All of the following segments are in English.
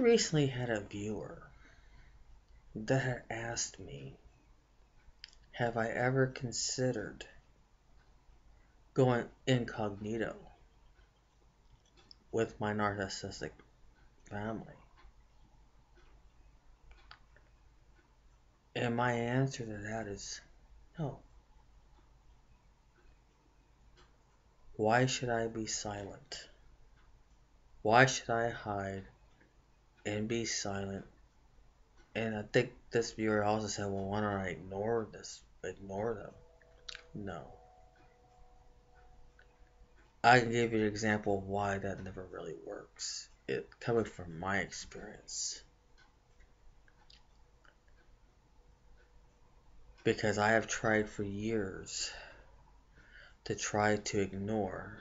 recently had a viewer that had asked me, have I ever considered going incognito with my narcissistic family? And my answer to that is no. Why should I be silent? Why should I hide and be silent? And I think this viewer also said, well, why don't I ignore them? No. I can give you an example of why that never really works. It coming from my experience. Because I have tried for years to try to ignore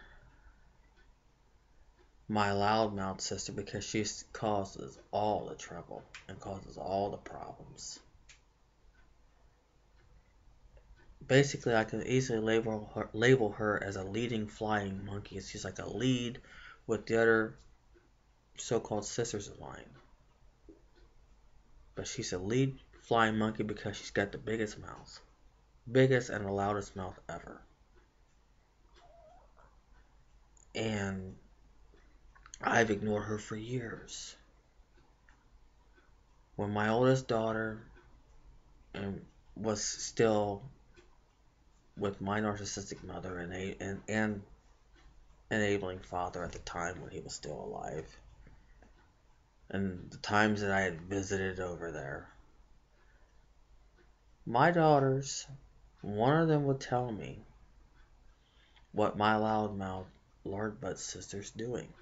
my loudmouth sister because she causes all the trouble and causes all the problems. Basically, I can easily label her as a leading flying monkey. She's like a lead with the other so-called sisters of mine. But she's a lead flying monkey because she's got the biggest mouth. Biggest and the loudest mouth ever. And I've ignored her for years. When my oldest daughter was still with my narcissistic mother and enabling father at the time when he was still alive, and the times that I had visited over there, my daughters, one of them would tell me what my loudmouth Lord Butt sister's doing.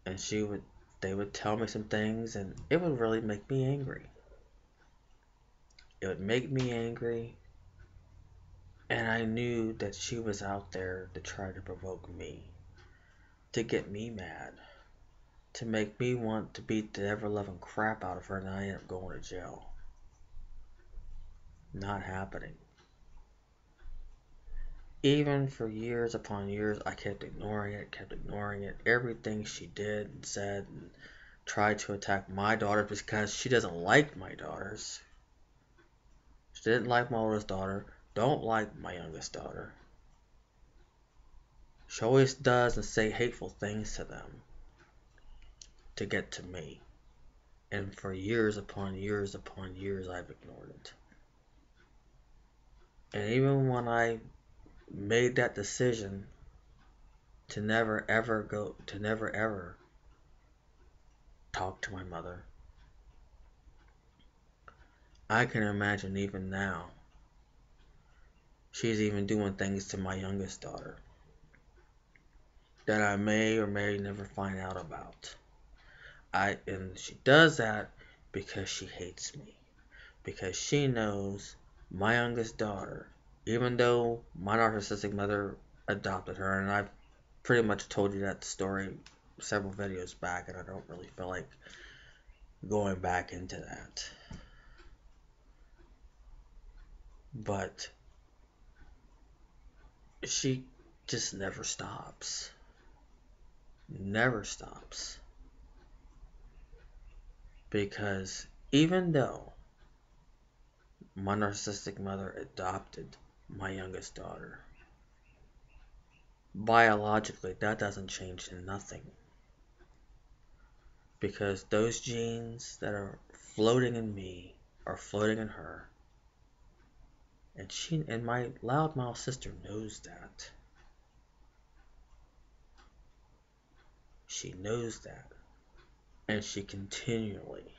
And they would tell me some things, and it would really make me angry. It would make me angry, and I knew that she was out there to try to provoke me, to get me mad, to make me want to beat the ever-loving crap out of her, and I end up going to jail. Not happening. Even for years upon years, I kept ignoring it. Everything she did and said and tried to attack my daughter because she doesn't like my daughters. She didn't like my oldest daughter, don't like my youngest daughter. She always does and say hateful things to them to get to me. And for years upon years upon years, I've ignored it. And even when I made that decision to never ever talk to my mother, I can imagine even now, she's even doing things to my youngest daughter that I may or may never find out about. And she does that because she hates me. Because she knows my youngest daughter, even though my narcissistic mother adopted her, and I've pretty much told you that story several videos back, and I don't really feel like going back into that. But she just never stops. Never stops. Because even though my narcissistic mother adopted my youngest daughter, biologically that doesn't change nothing. Because those genes that are floating in me are floating in her. And my loudmouth sister knows that. She knows that. And she continually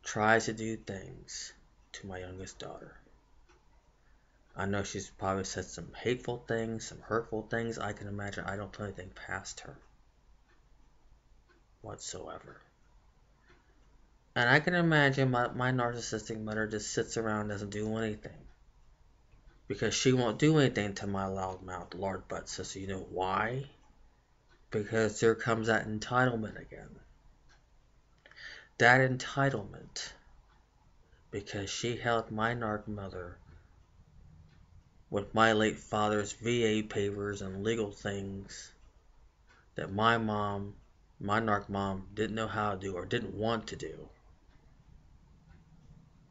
tries to do things to my youngest daughter. I know she's probably said some hateful things, some hurtful things. I can imagine. I don't put anything past her whatsoever. And I can imagine my narcissistic mother just sits around and doesn't do anything. Because she won't do anything to my loudmouth Lord Butt sister. You know why? Because there comes that entitlement again. That entitlement. Because she helped my narc mother with my late father's VA papers and legal things that my mom, my narc mom, didn't know how to do or didn't want to do.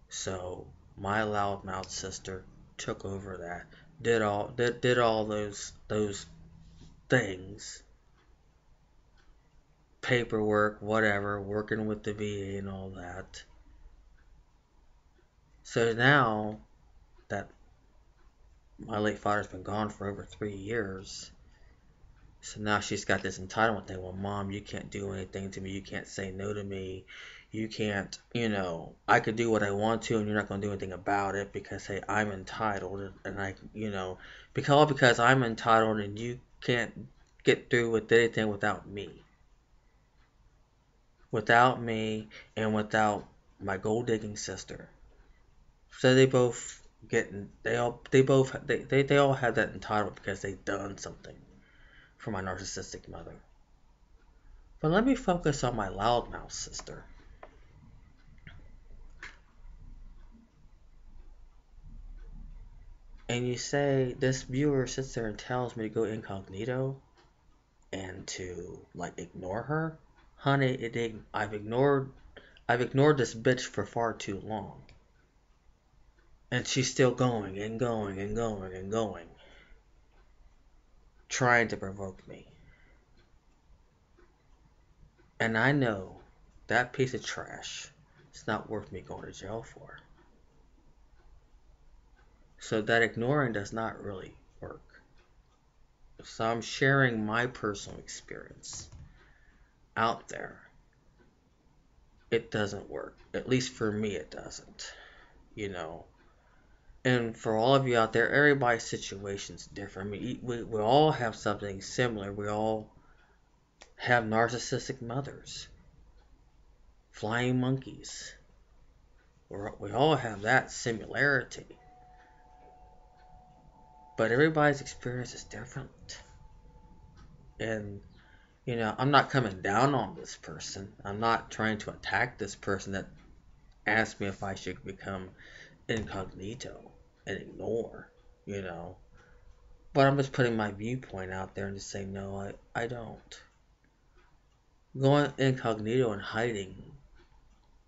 So my loudmouth sister took over that, did all those things, paperwork, whatever, working with the VA and all that. So now that my late father's been gone for over 3 years, so now she's got this entitlement thing. Well, Mom, you can't do anything to me. You can't say no to me. You can't, I could do what I want to, and you're not going to do anything about it because, hey, I'm entitled, and because I'm entitled, and you can't get through with anything without me. Without me, and without my gold digging sister. So they both they all have that entitlement because they've done something for my narcissistic mother. But let me focus on my loudmouth sister. And you say this viewer sits there and tells me to go incognito and to ignore her. Honey, I've ignored this bitch for far too long. And she's still going and going and going and going, trying to provoke me. And I know that piece of trash is not worth me going to jail for. So that ignoring does not really work. So I'm sharing my personal experience out there. It doesn't work. At least for me it doesn't. And for all of you out there, everybody's situation's different. I mean, we all have something similar. We all have narcissistic mothers. Flying monkeys. We all have that similarity. But everybody's experience is different. And, I'm not coming down on this person. I'm not trying to attack this person that asked me if I should become incognito and ignore, But I'm just putting my viewpoint out there and just saying, no, I don't. Going incognito and hiding,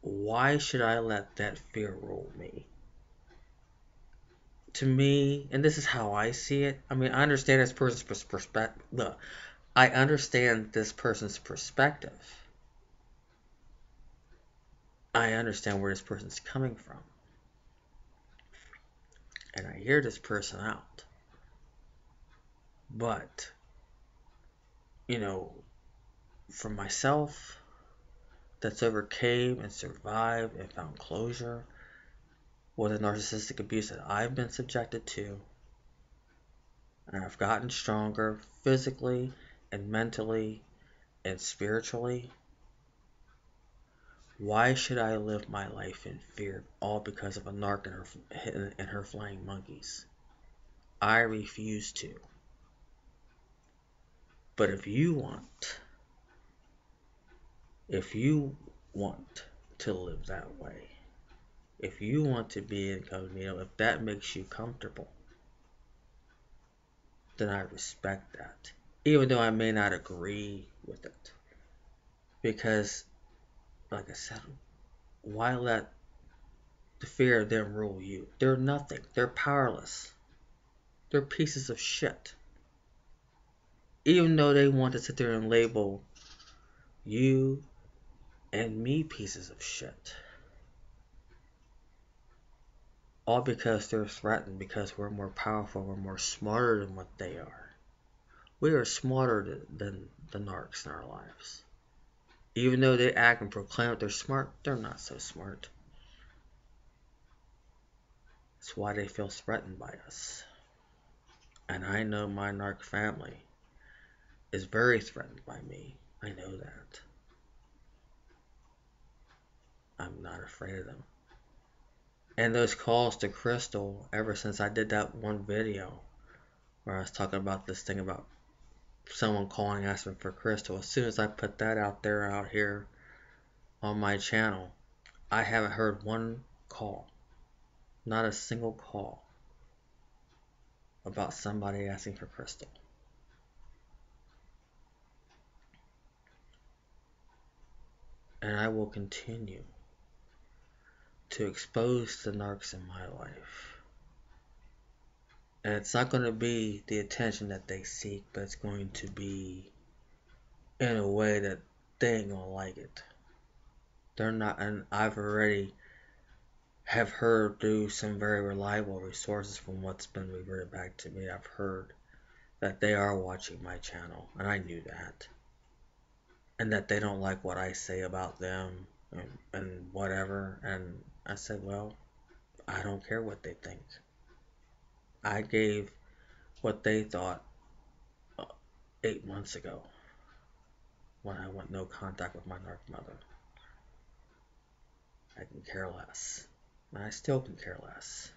why should I let that fear rule me? To me, and this is how I see it, I mean, I understand this person's perspective. Look, I understand this person's perspective. I understand where this person's coming from. And I hear this person out. But, for myself, that's overcame and survived and found closure with the narcissistic abuse that I've been subjected to, and I've gotten stronger physically and mentally and spiritually. Why should I live my life in fear, all because of a narc and her flying monkeys? I refuse to. But if you want to live that way, if you want to be incognito, if that makes you comfortable, then I respect that, even though I may not agree with it. Because, like I said, why let the fear of them rule you? They're nothing. They're powerless. They're pieces of shit. Even though they want to sit there and label you and me pieces of shit. All because they're threatened, because we're more powerful, we're more smarter than what they are. We are smarter than the narcs in our lives. Even though they act and proclaim that they're smart, they're not so smart. That's why they feel threatened by us. And I know my narc family is very threatened by me. I know that. I'm not afraid of them. And those calls to Crystal, ever since I did that one video where I was talking about this thing about someone calling asking for Crystal, as soon as I put that out here on my channel, I haven't heard one call, not a single call, about somebody asking for Crystal. And I will continue to expose the narcs in my life. And it's not going to be the attention that they seek, but it's going to be in a way that they ain't going to like it. They're not, and I've already have heard through some very reliable resources from what's been reverted back to me. I've heard that they are watching my channel, and I knew that. And that they don't like what I say about them and whatever. And I said, well, I don't care what they think. I gave what they thought 8 months ago when I went no contact with my narc mother. I can care less. And I still can care less.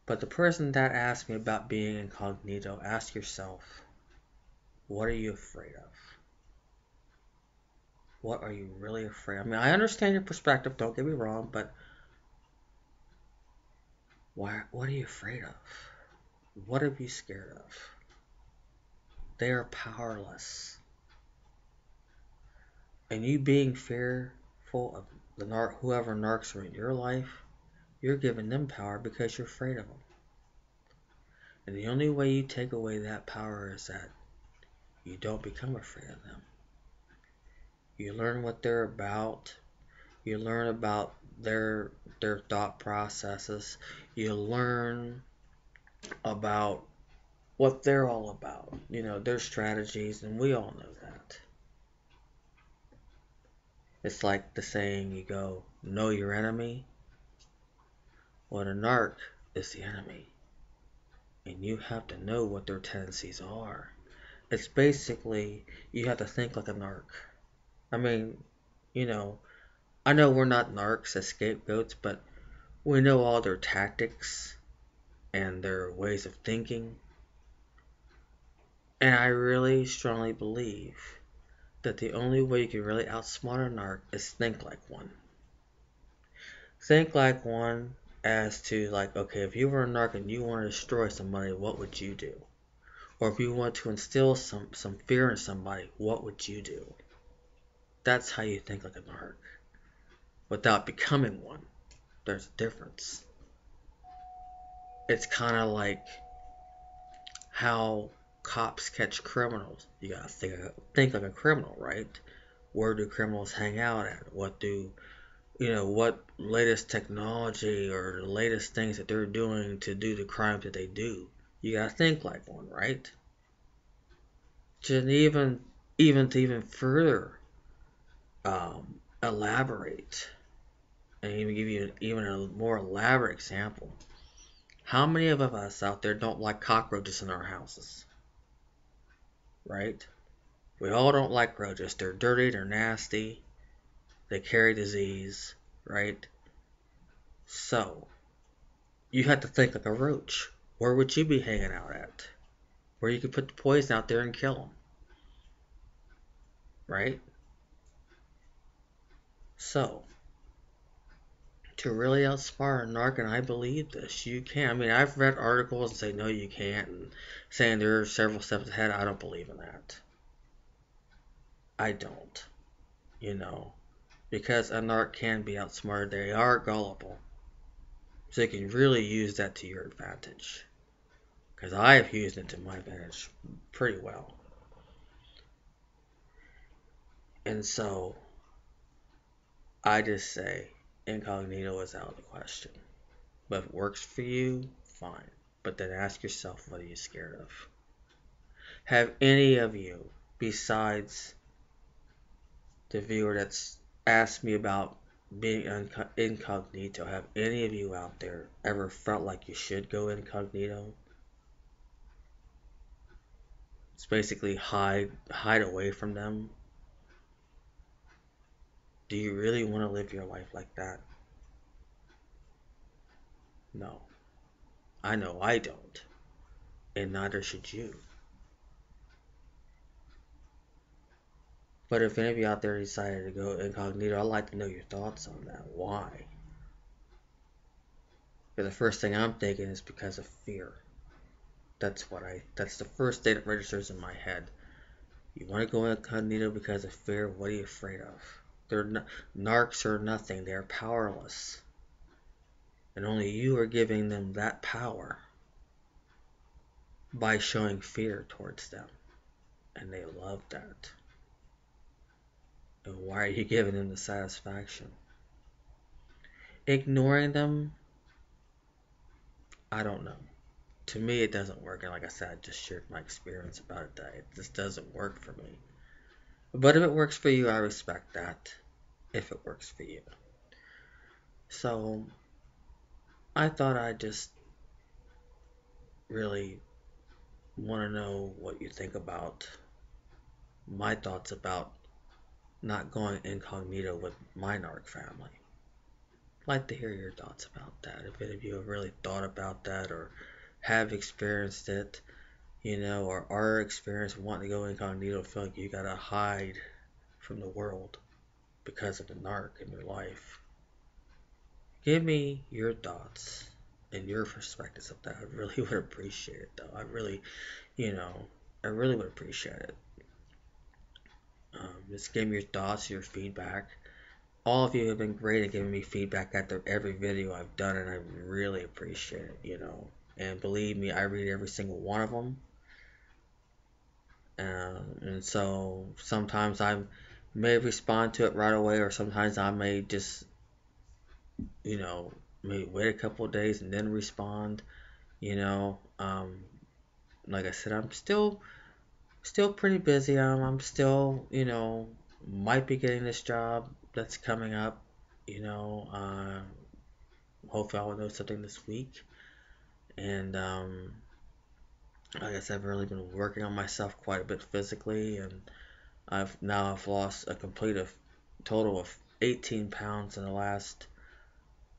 But the person that asked me about being incognito, ask yourself, what are you afraid of? What are you really afraid of? I mean, I understand your perspective, don't get me wrong, but what are you afraid of? What are you scared of? They are powerless. And you being fearful of whoever narcs are in your life, you're giving them power because you're afraid of them. And the only way you take away that power is that you don't become afraid of them. You learn what they're about. You learn about their thought processes. You learn about what they're all about. You know, their strategies, and we all know that. It's like the saying, you go, know your enemy. Well, a narc is the enemy. And you have to know what their tendencies are. It's basically, you have to think like a narc. I mean, you know, I know we're not narcs as scapegoats, but we know all their tactics and their ways of thinking. And I really strongly believe that the only way you can really outsmart a narc is think like one. Think like one as to like, okay, if you were a narc and you want to destroy somebody, what would you do? Or if you want to instill some fear in somebody, what would you do? That's how you think like a narc. Without becoming one. There's a difference. It's kind of like how cops catch criminals. You gotta think like a criminal, right? Where do criminals hang out at? What latest technology or the latest things that they're doing to do the crimes that they do? You gotta think like one, right? To even further elaborate, and even give you even a more elaborate example. How many of us out there don't like cockroaches in our houses? Right? We all don't like roaches. They're dirty, they're nasty, they carry disease, right? So, you have to think like a roach. Where would you be hanging out at? Where you could put the poison out there and kill them. Right? So, to really outsmart a narc, and I believe this, you can. I mean, I've read articles and say, no, you can't, and saying there are several steps ahead. I don't believe in that. I don't. You know, because a narc can be outsmarted. They are gullible. So you can really use that to your advantage. Because I have used it to my advantage pretty well. And so, I just say, incognito is out of the question. But if it works for you, fine. But then ask yourself, what are you scared of? Have any of you, besides the viewer that's asked me about being incognito, have any of you out there ever felt like you should go incognito? It's basically hide away from them. Do you really want to live your life like that? No. I know I don't. And neither should you. But if any of you out there decided to go incognito, I'd like to know your thoughts on that. Why? Because the first thing I'm thinking is because of fear. That's the first thing that registers in my head. You want to go incognito because of fear. What are you afraid of? Narcs are nothing. They're powerless. And only you are giving them that power by showing fear towards them. And they love that. And why are you giving them the satisfaction? Ignoring them, I don't know. To me, it doesn't work. And like I said, I just shared my experience about it. That it just doesn't work for me. But if it works for you, I respect that. If it works for you. So, I thought I'd just really want to know what you think about my thoughts about not going incognito with my narc family. I'd like to hear your thoughts about that. If any of you have really thought about that or have experienced it, or are experienced wanting to go incognito, feel like you gotta hide from the world because of the narc in your life. Give me your thoughts and your perspectives of that. I really would appreciate it, though. I really would appreciate it. Just give me your thoughts, your feedback. All of you have been great at giving me feedback after every video I've done, and I really appreciate it, And believe me, I read every single one of them. And so sometimes I may respond to it right away, or sometimes I may just, maybe wait a couple of days and then respond. Like I said, I'm still pretty busy. I'm still, might be getting this job that's coming up. Hopefully I will know something this week. And like I said, I've really been working on myself quite a bit physically, and I've lost a total of 18 pounds in the last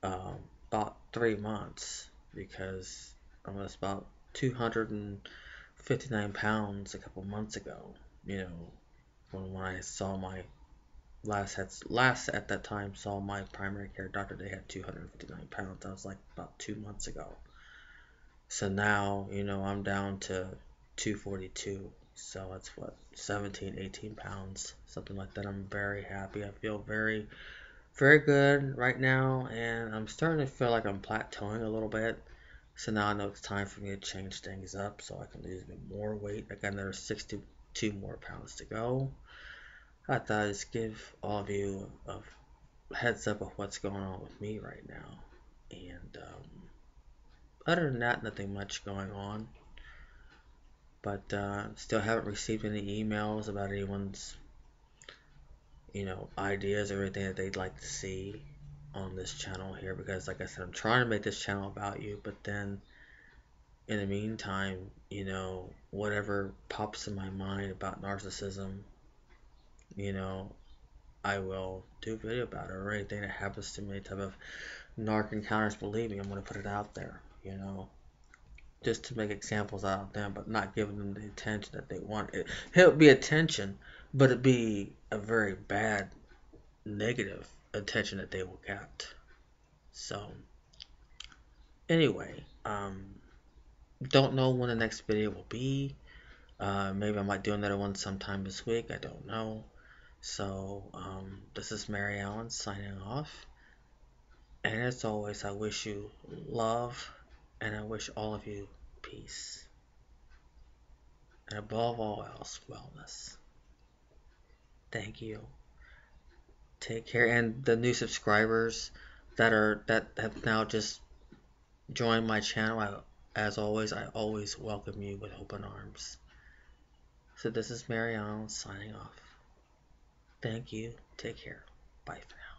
about 3 months, because I was about 259 pounds a couple months ago. When I saw my last at that time saw my primary care doctor, they had 259 pounds. That was like about 2 months ago. So now, I'm down to 242. So that's what, 17, 18 pounds, something like that. I'm very happy. I feel very, very good right now, and I'm starting to feel like I'm plateauing a little bit. So now I know it's time for me to change things up so I can lose a bit more weight. I got another 62 more pounds to go. I thought I'd just give all of you a heads up of what's going on with me right now. And other than that, nothing much going on. But still haven't received any emails about anyone's, ideas or anything that they'd like to see on this channel here. Because like I said, I'm trying to make this channel about you. But then, in the meantime, whatever pops in my mind about narcissism, I will do a video about it, or anything that happens to me, type of narc encounters. Believe me, I'm going to put it out there, just to make examples out of them, but not giving them the attention that they want. It would be attention, but it'd be a very bad, negative attention that they will get. So, anyway, don't know when the next video will be. Maybe I might do another one sometime this week. I don't know. So, this is Mary Ellen signing off. And as always, I wish you love, and I wish all of you peace. And above all else, wellness. Thank you. Take care. And the new subscribers that have now just joined my channel, as always, I always welcome you with open arms. So this is Mary Ellen signing off. Thank you. Take care. Bye for now.